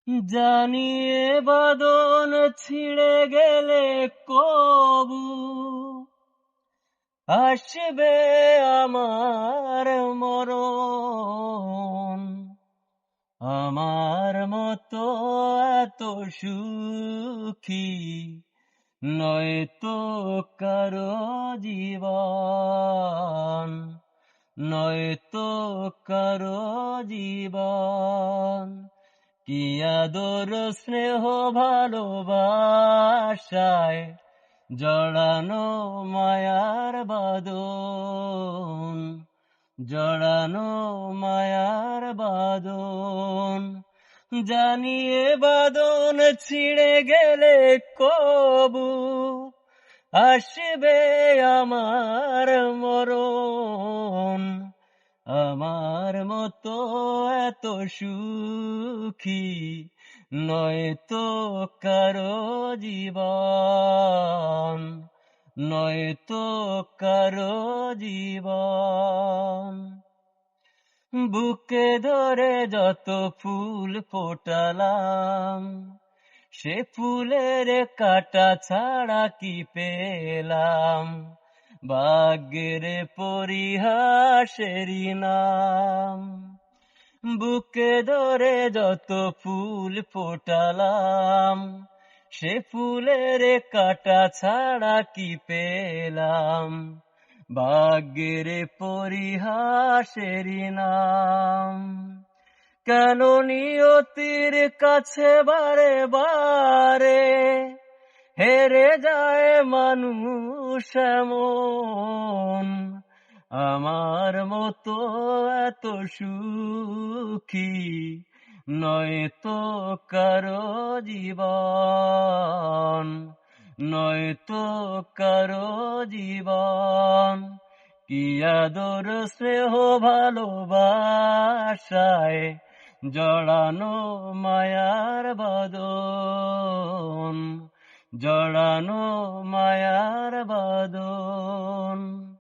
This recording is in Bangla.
জানিয়ে বাদন ছিঁড়ে গেলে কবু আসবে আমার মরণ। আমার মতো এত সুখী নয়তো কারো জীবন, নয়তো কারো জীবন। কি আদর স্নেহ ভালোবাসায় জড়ানো মায়ার বাঁধন, জড়ানো মায়ার বাঁধন। জানিয়ে বাঁধন ছিঁড়ে গেলে কবু আসবে আমার মরণ। আমার মতো এত সুখী নয়তো কারো জীবন, নয়তো কারো জীবন। বুকে ধরে যত ফুল ফোটালাম, সে ফুলের কাটা ছাড়া কি পেলাম? ভাগ্যের পরিহাসেরই নাম। বুকে ধরে যত ফুল ফোটালাম, সে ফুলের কাটা ছাড়া কি পেলাম? ভাগ্যের পরিহাসেরই নাম। কেন নিয়তির কাছে বারে বারে হেরে যায় মানুষ এমন? আমার মতো এত সুখী নয়তো কারো জীবন, নয়তো কারো জীবন। কি আদর স্নেহ ভালোবাসায় জড়ানো মায়ার বাঁধন, জড়ানো মায়ার বাঁধন।